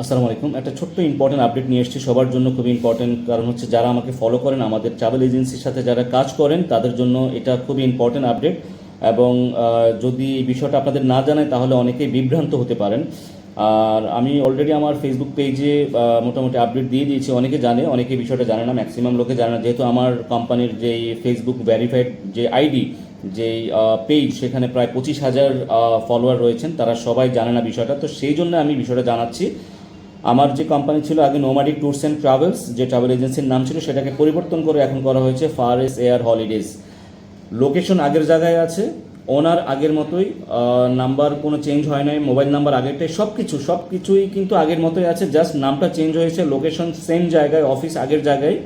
আসসালামু আলাইকুম। একটা ছোট্ট ইম্পর্টেন্ট আপডেট নিয়ে এসেছি সবার জন্য, খুবই ইম্পর্টেন্ট। কারণ হচ্ছে যারা আমাকে ফলো করেন, আমাদের ট্রাভেল এজেন্সির সাথে যারা কাজ করেন, তাদের জন্য এটা খুবই ইম্পর্টেন্ট আপডেট। এবং যদি এই বিষয়টা আপনাদের না জানায় তাহলে অনেকেই বিভ্রান্ত হতে পারেন। আর আমি অলরেডি আমার ফেসবুক পেজে মোটামুটি আপডেট দিয়ে দিয়েছি। অনেকে জানে, অনেকে বিষয়টা জানে না, ম্যাক্সিমাম লোকে জানে না। যেহেতু আমার কোম্পানির যেই ফেসবুক ভেরিফাইড যে আইডি, যেই পেজ, সেখানে প্রায় 25,000 ফলোয়ার রয়েছেন, তারা সবাই জানে না বিষয়টা। তো সেই জন্য আমি বিষয়টা জানাচ্ছি। আমার যে কোম্পানি ছিল আগে নোমাডিক ট্যুরস অ্যান্ড ট্রাভেলস, যে ট্রাভেল এজেন্সির নাম ছিল, সেটাকে পরিবর্তন করে এখন করা হয়েছে ফারেস এয়ার হলিডেজ। লোকেশন আগের জায়গায় আছে, ওনার আগের মতোই, নাম্বার কোনো চেঞ্জ হয় নাই, মোবাইল নাম্বার আগেরটাই, সব কিছুই কিন্তু আগের মতোই আছে। জাস্ট নামটা চেঞ্জ হয়েছে, লোকেশন সেম জায়গায়, অফিস আগের জায়গায়,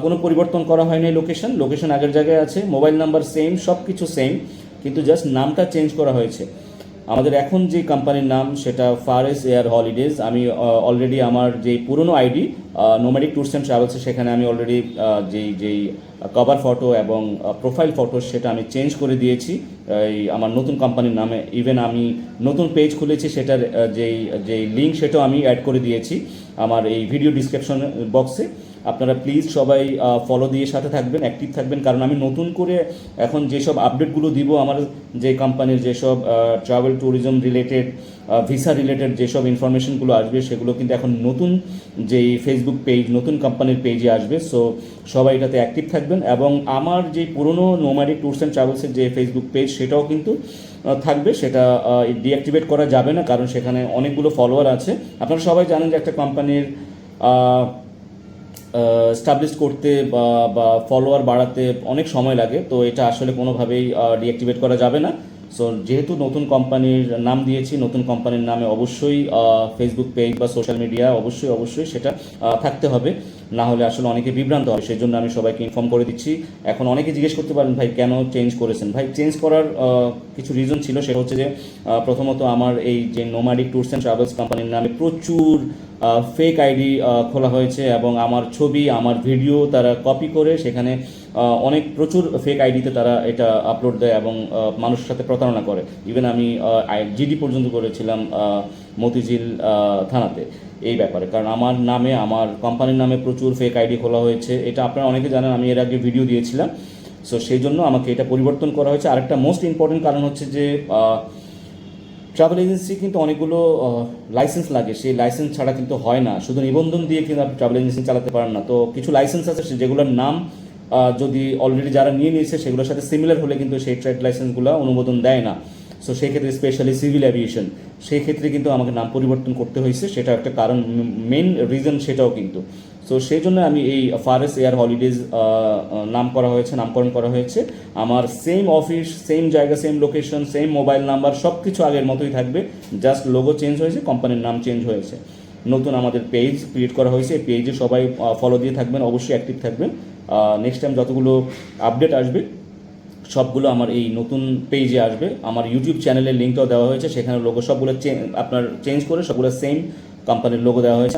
কোনো পরিবর্তন করা হয়নি। লোকেশন আগের জায়গায় আছে, মোবাইল নাম্বার সেম, সব কিছু সেম, কিন্তু জাস্ট নামটা চেঞ্জ করা হয়েছে। আমাদের এখন যে কোম্পানির নাম সেটা ফারেস এয়ার হলিডেজ। আমি অলরেডি আমার যে পুরনো আইডি নোম্যাডিক ট্যুরস অ্যান্ড ট্রাভেলসে, সেখানে আমি অলরেডি যেই কভার ফটো এবং প্রোফাইল ফটো, সেটা আমি চেঞ্জ করে দিয়েছি এই আমার নতুন কোম্পানির নামে। ইভেন আমি নতুন পেজ খুলেছি, সেটার যেই যেই লিঙ্ক সেটাও আমি অ্যাড করে দিয়েছি আমার এই ভিডিও ডিসক্রিপশন বক্সে। আপনারা প্লিজ সবাই ফলো দিয়ে সাথে থাকবেন, অ্যাক্টিভ থাকবেন। কারণ আমি নতুন করে এখন যেসব আপডেটগুলো দিব, আমার যে কোম্পানির যেসব travel tourism related, visa related যেসব ইনফরমেশনগুলো আসবে, সেগুলো কিন্তু এখন নতুন যেই ফেসবুক পেজ, নতুন কোম্পানির পেজে আসবে। সো সবাই এটাতে অ্যাক্টিভ থাকবেন। এবং আমার যে পুরনো নোমাডিক ট্যুরস অ্যান্ড ট্রাভেলসের যে ফেসবুক পেজ, সেটাও কিন্তু থাকবে। সেটা ডিঅ্যাক্টিভেট করা যাবে না, কারণ সেখানে অনেকগুলো ফলোয়ার আছে। আপনারা সবাই জানেন যে একটা কোম্পানির স্টাবলিশ করতে বা ফলোয়ার বাড়াতে অনেক সময় লাগে। তো এটা আসলে কোনোভাবেই ডিঅ্যাক্টিভেট করা যাবে না। সো যেহেতু নতুন কোম্পানির নাম দিয়েছি, নতুন কোম্পানির নামে অবশ্যই ফেসবুক পেজ বা সোশ্যাল মিডিয়া অবশ্যই সেটা থাকতে হবে। না হলে আসলে অনেকে বিভ্রান্ত হবে। সেই জন্য আমি সবাইকে ইনফর্ম করে দিচ্ছি। এখন অনেকে জিজ্ঞেস করতে পারেন, ভাই কেন চেঞ্জ করেছেন? ভাই, চেঞ্জ করার কিছু রিজন ছিল। সেটা হচ্ছে যে প্রথমত আমার এই যে নোমাডিক ট্যুরস অ্যান্ড ট্রাভেলস কোম্পানির নামে প্রচুর ফেক আইডি খোলা হয়েছে, এবং আমার ছবি, আমার ভিডিও তারা কপি করে সেখানে প্রচুর ফেক আইডিতে তারা এটা আপলোড দেয় এবং মানুষের সাথে প্রতারণা করে। ইভেন আমি জিডি পর্যন্ত করেছিলাম মতিঝিল থানাতে এই ব্যাপারে। কারণ আমার নামে, আমার কোম্পানির নামে প্রচুর ফেক আইডি খোলা হয়েছে। এটা আপনারা অনেকে জানেন, আমি এর আগে ভিডিও দিয়েছিলাম। সো সেই জন্য আমাকে এটা পরিবর্তন করা হয়েছে। আরেকটা মোস্ট ইম্পর্টেন্ট কারণ হচ্ছে যে ট্রাভেল এজেন্সি কিন্তু অনেকগুলো লাইসেন্স লাগে। সেই লাইসেন্স ছাড়া কিন্তু হয় না, শুধু নিবন্ধন দিয়ে কিন্তু আপনি ট্রাভেল এজেন্সি চালাতে পারেন না। তো কিছু লাইসেন্স আছে যেগুলোর নাম যদি অলরেডি যারা নিয়ে নিয়েছে সেগুলোর সাথে সিমিলার হলে কিন্তু সেই ট্রেড লাইসেন্সগুলো অনুমোদন দেয় না। সো সেই ক্ষেত্রে স্পেশালি সিভিল অ্যাভিয়েশন, সেই ক্ষেত্রে কিন্তু আমাকে নাম পরিবর্তন করতে হয়েছে। সেটা একটা কারণ, মেইন রিজন সেটাও কিন্তু। সো সেই জন্য আমি এই ফারেস এয়ার হলিডেজ নামকরণ করা হয়েছে। আমার সেম অফিস, সেম জায়গা, same location, same mobile number, সব কিছু আগের মতোই থাকবে। জাস্ট লোগো চেঞ্জ হয়েছে, কোম্পানির নাম চেঞ্জ হয়েছে। নতুন আমাদের পেজ ক্রিয়েট করা হয়েছে। এই পেজে সবাই ফলো দিয়ে থাকবেন, অবশ্যই অ্যাক্টিভ থাকবেন। নেক্সট টাইম যতগুলো আপডেট আসবে সবগুলো আমার এই নতুন পেজে আসবে। আমার ইউটিউব চ্যানেলের লিঙ্কটাও দেওয়া হয়েছে, সেখানে লোগো সবগুলো আপনার চেঞ্জ করে সবগুলো সেম কোম্পানির লোগো দেওয়া হয়েছে।